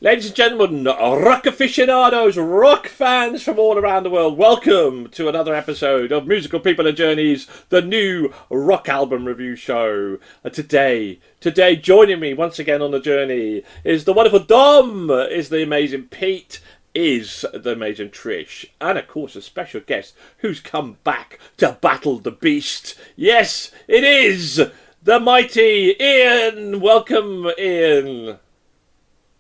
Ladies and gentlemen, rock aficionados, rock fans from all around the world, welcome to another episode of Musical People and Journeys, the new rock album review show. Today, joining me once again on the journey is the wonderful Dom, is the amazing Pete, is the amazing Trish, and of course a special guest who's come back to battle the beast. Yes, it is the mighty Ian. Welcome, Ian.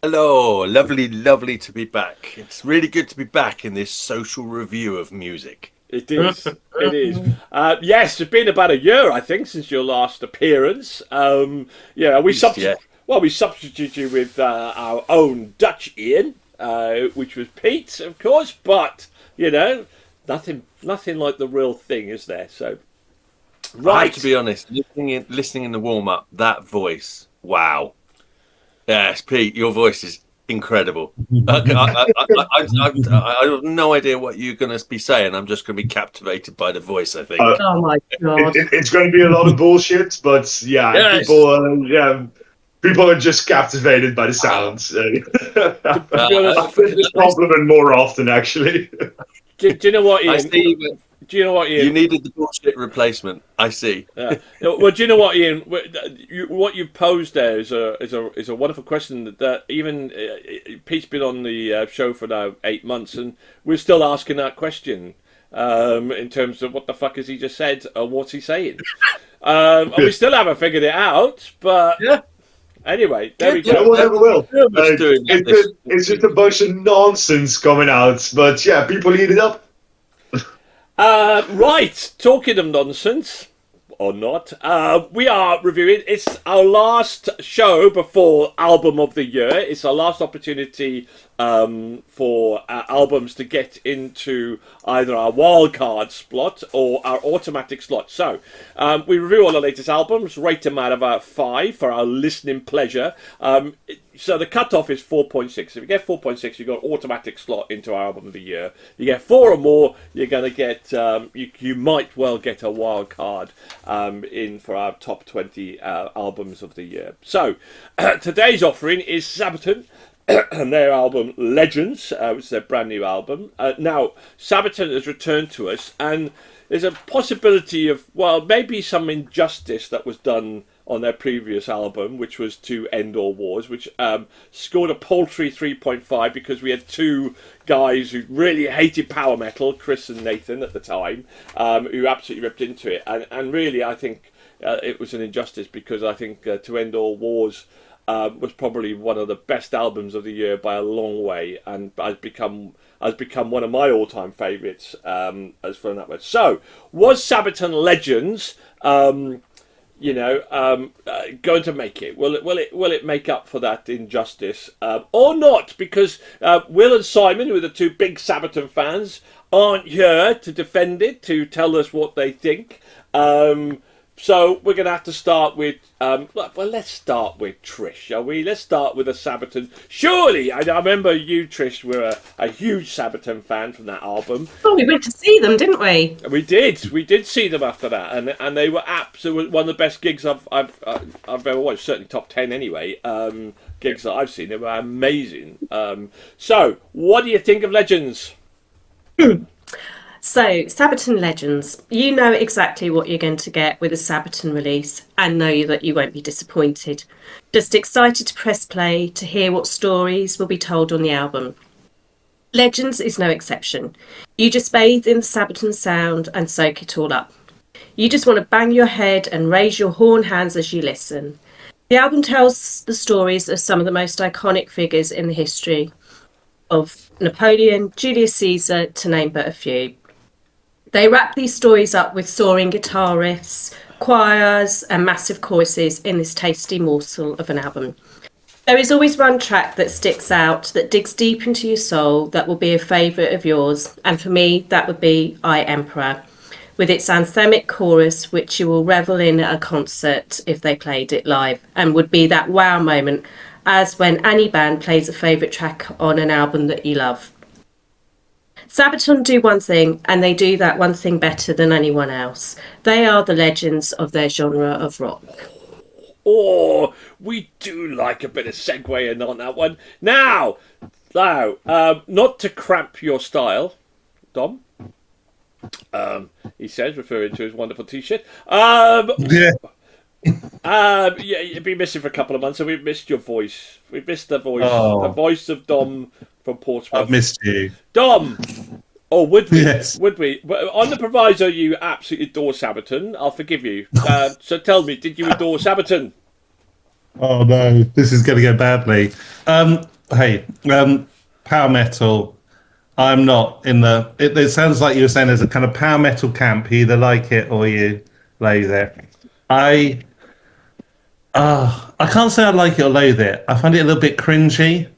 Hello, lovely to be back. It's really good to be back in this social review of music. It is, it is. Yes, it's been about a year, I think, since your last appearance. We substituted you with our own Dutch Ian, which was Pete, of course, but, you know, nothing like the real thing, is there? So, right. I have to be honest, listening in the warm-up, that voice, wow. Yes, Pete, your voice is incredible. I have no idea what you're going to be saying. I'm just going to be captivated by the voice, I think. Oh my God. It's going to be a lot of bullshit, but yeah, yes. People are just captivated by the sounds. I think this compliment more often, actually. Do you know what, Ian? I see. Do you know what, Ian? You needed the bullshit replacement. I see. Well, do you know what, Ian? What you've posed there is a wonderful question that even Pete's been on the show for now 8 months, and we're still asking that question in terms of what the fuck has he just said or what's he saying? We still haven't figured it out, but yeah. Anyway, there we go. No one ever will. It's just a bunch of nonsense coming out, but yeah, people eat it up. Right, talking of nonsense, or not, we are reviewing, it's our last show before Album of the Year. It's our last opportunity for albums to get into either our wildcard slot or our automatic slot. So, we review all the latest albums, rate them out of 5 for our listening pleasure. So the cutoff is 4.6. If you get 4.6, you've got automatic slot into our album of the year. You get 4 or more, you're going to get, you might well get a wild card in for our top 20 albums of the year. So today's offering is Sabaton and their album Legends, which is their brand new album. Now, Sabaton has returned to us, and there's a possibility of, well, maybe some injustice that was done on their previous album, which was To End All Wars, which scored a paltry 3.5 because we had two guys who really hated power metal, Chris and Nathan at the time, who absolutely ripped into it. And really, I think it was an injustice because I think To End All Wars was probably one of the best albums of the year by a long way, and has become one of my all-time favourites as for that one. So, was Sabaton Legends going to make it? Will it make up for that injustice or not? Because Will and Simon, who are the two big Sabaton fans, aren't here to defend it, to tell us what they think. So we're going to have to start with, let's start with Trish, shall we? Let's start with a Sabaton. Surely, I remember you, Trish, were a huge Sabaton fan from that album. Oh, we went to see them, didn't we? We did see them after that, and they were absolutely one of the best gigs I've ever watched, certainly top 10 anyway, gigs that I've seen. They were amazing. So, what do you think of Legends? So, Sabaton Legends, you know exactly what you're going to get with a Sabaton release and know that you won't be disappointed. Just excited to press play to hear what stories will be told on the album. Legends is no exception. You just bathe in the Sabaton sound and soak it all up. You just want to bang your head and raise your horn hands as you listen. The album tells the stories of some of the most iconic figures in the history of Napoleon, Julius Caesar, to name but a few. They wrap these stories up with soaring guitar riffs, choirs, and massive choruses in this tasty morsel of an album. There is always one track that sticks out, that digs deep into your soul, that will be a favourite of yours, and for me, that would be I Emperor, with its anthemic chorus, which you will revel in at a concert if they played it live, and would be that wow moment, as when any band plays a favourite track on an album that you love. Sabaton do one thing, and they do that one thing better than anyone else. They are the legends of their genre of rock. Oh, we do like a bit of segueing on that one. Now, not to cramp your style, Dom. He says, referring to his wonderful T-shirt. Yeah. Yeah, you've been missing for a couple of months, so we've missed your voice. We've missed the voice of Dom from Portsmouth. I've missed you, Dom. Oh, would we? Yes. Would we? On the proviso, you absolutely adore Sabaton. I'll forgive you. So tell me, did you adore Sabaton? Oh no, this is going to go badly. Power metal. I'm not in the. It sounds like you were saying there's a kind of power metal camp. You either like it or you loathe it. I can't say I like it or loathe it. I find it a little bit cringy.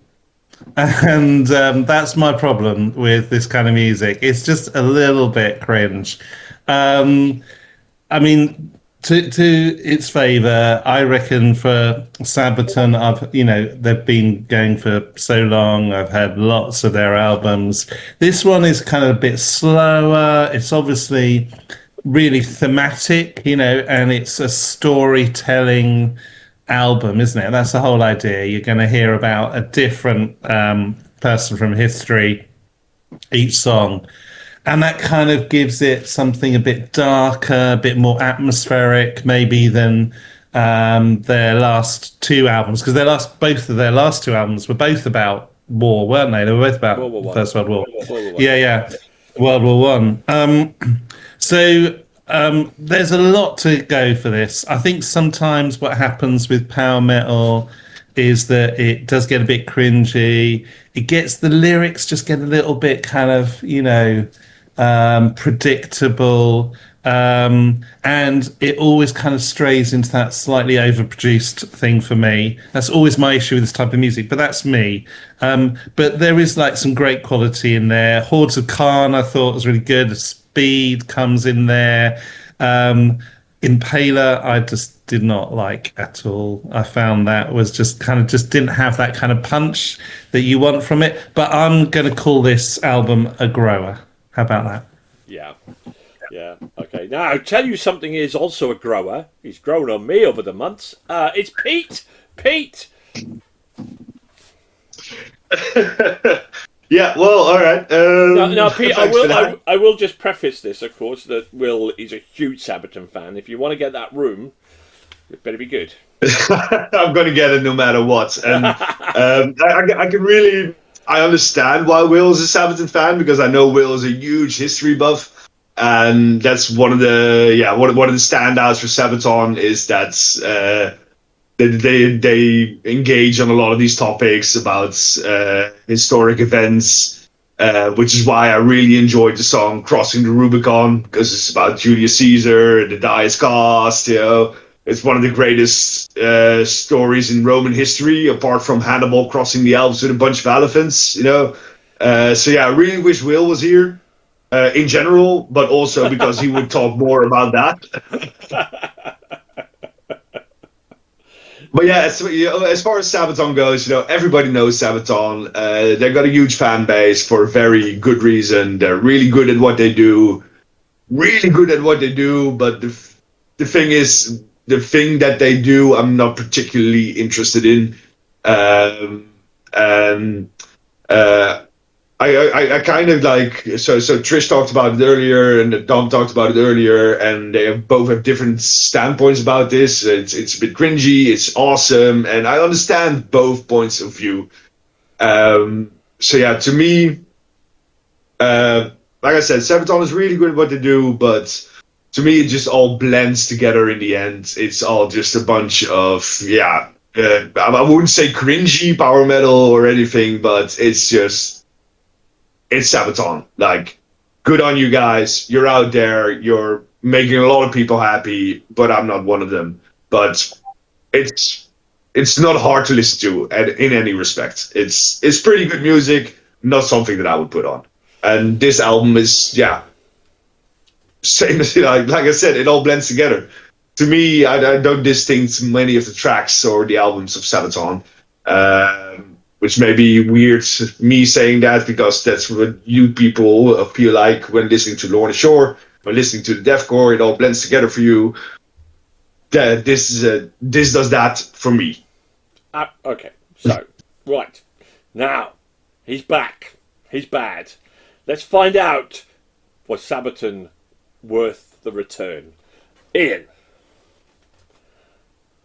And that's my problem with this kind of music. It's just a little bit cringe. I mean, to its favour, I reckon for Sabaton, they've been going for so long. I've had lots of their albums. This one is kind of a bit slower. It's obviously really thematic, and it's a storytelling album, isn't it? That's the whole idea. You're going to hear about a different person from history each song, and that kind of gives it something a bit darker, a bit more atmospheric maybe than their last two albums, because both of their last two albums were both about war, weren't they? They were both about the First World War. Yeah, World War One. So there's a lot to go for this. I think sometimes what happens with power metal is that it does get a bit cringy. The lyrics just get a little bit kind of, predictable. And it always kind of strays into that slightly overproduced thing for me. That's always my issue with this type of music, but that's me. But there is like some great quality in there. Hordes of Khan I thought was really good. Speed comes in there. Impaler I just did not like at all. I found that was just didn't have that kind of punch that you want from it. But I'm going to call this album a grower. How about that? Yeah. Okay. Now, I'll tell you something is also a grower. He's grown on me over the months. It's Pete. Pete. Yeah, well, all right. Now, Pete, I will just preface this, of course, that Will is a huge Sabaton fan. If you want to get that room, it better be good. I'm going to get it no matter what. And I understand why Will is a Sabaton fan, because I know Will is a huge history buff, and that's one of the standouts for Sabaton is that they engage on a lot of these topics about historic events, which is why I really enjoyed the song "Crossing the Rubicon," because it's about Julius Caesar and the Dies Cast. It's one of the greatest stories in Roman history, apart from Hannibal crossing the Alps with a bunch of elephants. So yeah, I really wish Will was here in general, but also because he would talk more about that. But yeah, as far as Sabaton goes, everybody knows Sabaton. They've got a huge fan base for a very good reason. They're really good at what they do. But the thing is, the thing that they do, I'm not particularly interested in. I kind of like, so Trish talked about it earlier and Dom talked about it earlier, and they both have different standpoints about this. It's a bit cringy, it's awesome, and I understand both points of view. So yeah, to me, like I said, Sabaton is really good at what they do, but to me it just all blends together in the end. It's all just a bunch of, I wouldn't say cringy power metal or anything, but it's Sabaton. Like, good on you guys. You're out there. You're making a lot of people happy, but I'm not one of them. But it's not hard to listen to in any respect. It's pretty good music, not something that I would put on. And this album is, same as, like I said, it all blends together. To me, I don't distinct many of the tracks or the albums of Sabaton. Which may be weird, me saying that, because that's what you people feel like when listening to Lorna Shore, when listening to the deathcore. It all blends together for you. this does that for me. Okay, so right now he's back. He's bad. Let's find out, was Sabaton worth the return? Ian.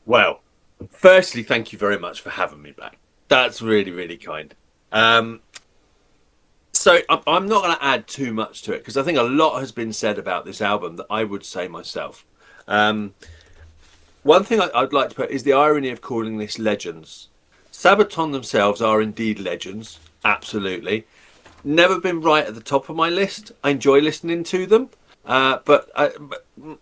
Well, firstly, thank you very much for having me back. That's really, really kind. So I'm not going to add too much to it because I think a lot has been said about this album that I would say myself. One thing I'd like to put is the irony of calling this legends. Sabaton themselves are indeed legends, absolutely. Never been right at the top of my list. I enjoy listening to them, but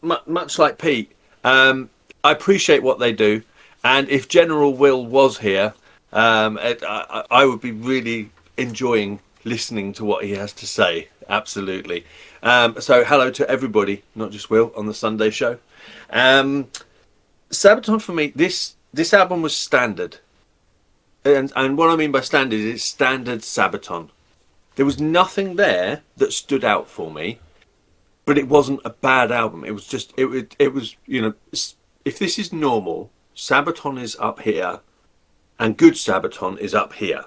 much like Pete, I appreciate what they do. And if General Will was here, I would be really enjoying listening to what he has to say. Absolutely. So hello to everybody, not just Will, on the Sunday show. Sabaton for me, this album was standard. And what I mean by standard is standard Sabaton. There was nothing there that stood out for me, but it wasn't a bad album. It was just, it was, you know, if this is normal, Sabaton is up here and good Sabaton is up here.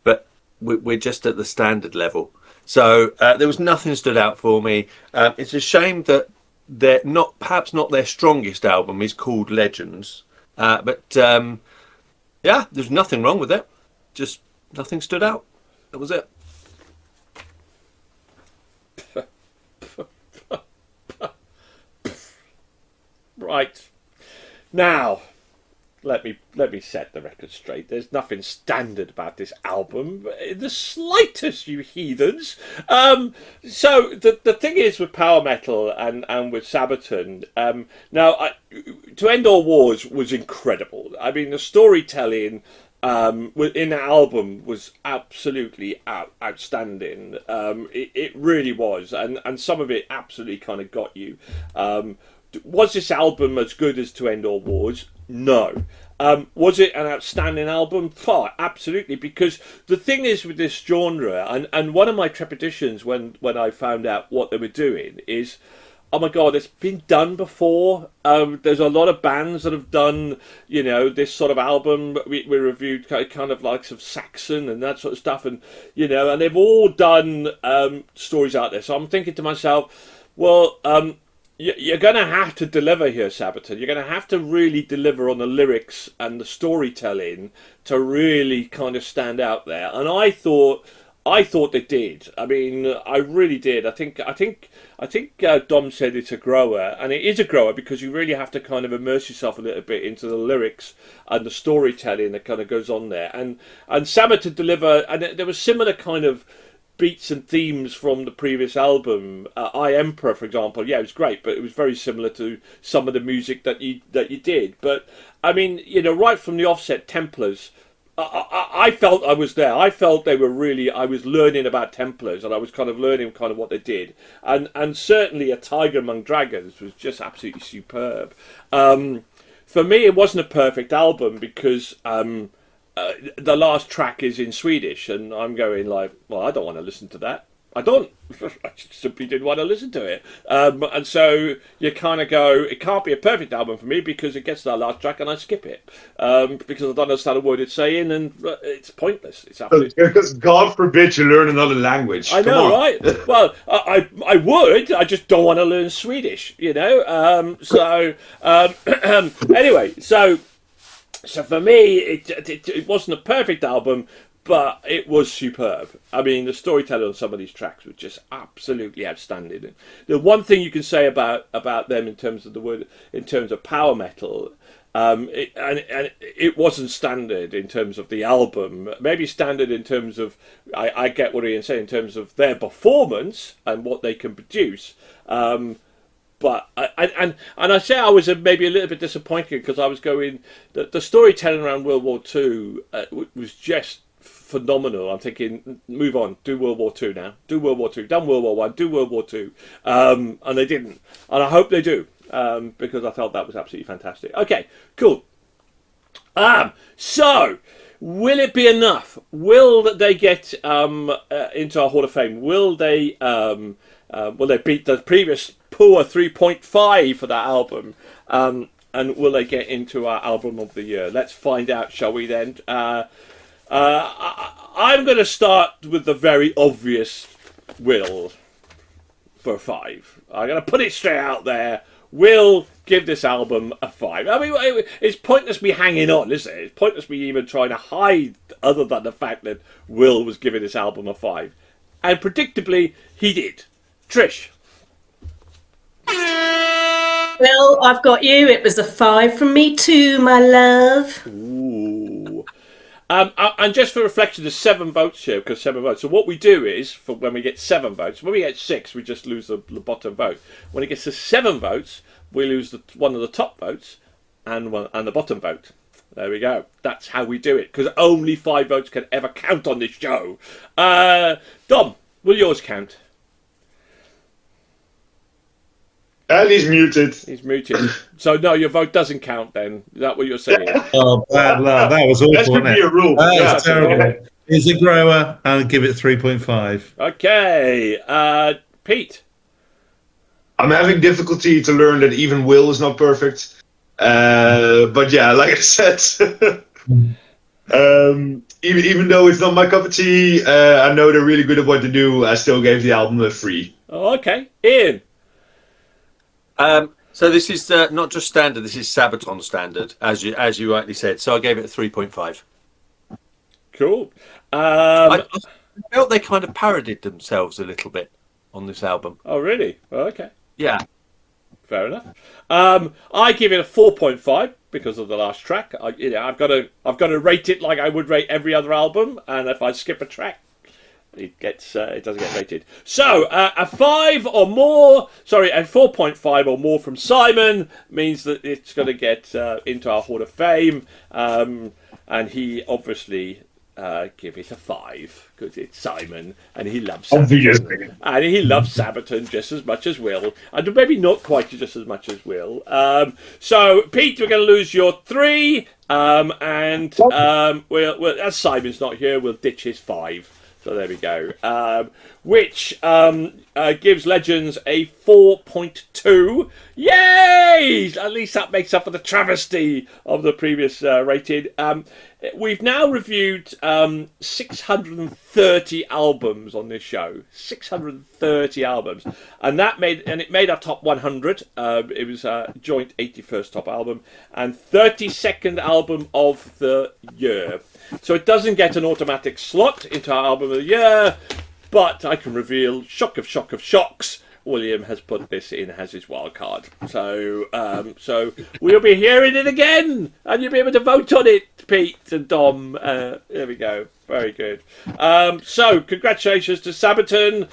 But we're just at the standard level. So there was nothing stood out for me. It's a shame that they're not, perhaps not their strongest album is called Legends. But yeah, there's nothing wrong with it. Just nothing stood out. That was it. Right. Now, let me set the record straight. There's nothing standard about this album in the slightest, you heathens. So the thing is with power metal and with Sabaton, now To End All Wars was incredible. I mean, the storytelling in the album was absolutely outstanding. It really was, and some of it absolutely kind of got you. Was this album as good as To End All Wars? No. Was it an outstanding album? Oh, absolutely, because the thing is with this genre, and one of my trepidations when I found out what they were doing is, oh my God, it's been done before. There's a lot of bands that have done, you know, this sort of album. We reviewed kind of like some Saxon and that sort of stuff, and you know, and they've all done stories out there. So I'm thinking to myself, well, you're going to have to deliver here, Sabaton. You're going to have to really deliver on the lyrics and the storytelling to really kind of stand out there. And I thought they did. I mean, I really did. I think Dom said it's a grower, and it is a grower because you really have to kind of immerse yourself a little bit into the lyrics and the storytelling that kind of goes on there. And Sabaton deliver, and there was similar kind of beats and themes from the previous album. I Emperor, for example, yeah, it was great, but it was very similar to some of the music that you did. But I mean, you know, right from the offset, Templars, I felt I was there. I felt they were really. I was learning about Templars, and I was kind of learning kind of what they did. And certainly, A Tiger Among Dragons was just absolutely superb. For me, it wasn't a perfect album because the last track is in Swedish, and I'm going like, well, I don't want to listen to that. I don't. I simply didn't want to listen to it. And so you kind of go, it can't be a perfect album for me because it gets to that last track and I skip it because I don't understand a word it's saying, and it's pointless. It's absolutely because God forbid you learn another language. I know, right? Well, I would. I just don't want to learn Swedish, you know. Anyway, so for me, it wasn't a perfect album, but it was superb. I mean, the storytelling on some of these tracks was just absolutely outstanding. The one thing you can say about them in terms of the word, in terms of power metal, it wasn't standard in terms of the album. Maybe standard in terms of, I get what Ian's saying, in terms of their performance and what they can produce. But I say I was maybe a little bit disappointed because I was going, the storytelling around World War II was just phenomenal. I'm thinking, move on, do World War II now, do World War II, done World War One, do World War II, and they didn't, and I hope they do because I felt that was absolutely fantastic. Okay, cool. So will it be enough? Will they get into our Hall of Fame? Will they beat the previous poor 3.5 for that album. And will they get into our album of the year? Let's find out, shall we then? I'm going to start with the very obvious Will for a 5. I'm going to put it straight out there. Will give this album a 5. I mean, it's pointless me hanging on, isn't it? It's pointless me even trying to hide other than the fact that Will was giving this album a 5. And predictably, he did. Trish. Well, I've got you. It was a 5 from me too, my love. Ooh. And just for reflection, there's 7 votes here, because 7 votes. So what we do is, for when we get 7 votes, when we get 6, we just lose the bottom vote. When it gets to 7 votes, we lose one of the top votes and the bottom vote. There we go. That's how we do it, because only 5 votes can ever count on this show. Dom, will yours count? And he's muted. He's muted. So no, your vote doesn't count then. Is that what you're saying? Oh, bad luck. That was awful, That should wasn't be it? a rule. That was terrible. He's a grower. I'll give it 3.5. Okay. Pete. I'm having difficulty to learn that even Will is not perfect. But yeah, like I said, even though it's not my cup of tea, I know they're really good at what they do. I still gave the album a 3. Oh, okay. Ian. So this is not just standard. This is Sabaton standard, as you rightly said. So I gave it a 3.5. Cool. I felt they kind of parodied themselves a little bit on this album. Oh, really? Oh, okay. Yeah. Fair enough. I give it a 4.5 because of the last track. I've got to rate it like I would rate every other album, and if I skip a track, it doesn't get rated. So a 5 or more, sorry, a 4.5 or more from Simon means that it's going to get into our Hall of Fame, and he obviously give it a 5 because it's Simon and he loves Sabaton. And he loves Sabaton just as much as Will, and maybe not quite just as much as Will. So Pete, we're going to lose your 3, and we'll, as Simon's not here, we'll ditch his 5. So there we go. Which gives Legends a 4.2. Yay! At least that makes up for the travesty of the previous rating. We've now reviewed 630 albums on this show. 630 albums, and it made our top 100. It was a joint 81st top album and 32nd album of the year. So it doesn't get an automatic slot into our album of the year, but I can reveal, shock of shocks, William has put this in as his wild card. So we'll be hearing it again, and you'll be able to vote on it, Pete and Dom. There we go. Very good. So congratulations to Sabaton.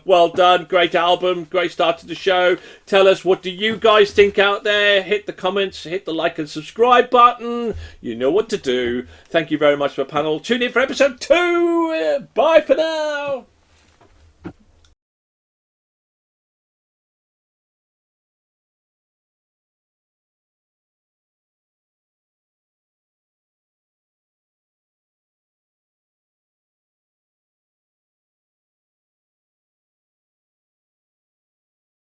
Well done. Great album. Great start to the show. Tell us, what do you guys think out there? Hit the comments, hit the like and subscribe button. You know what to do. Thank you very much for the panel. Tune in for episode 2. Bye for now.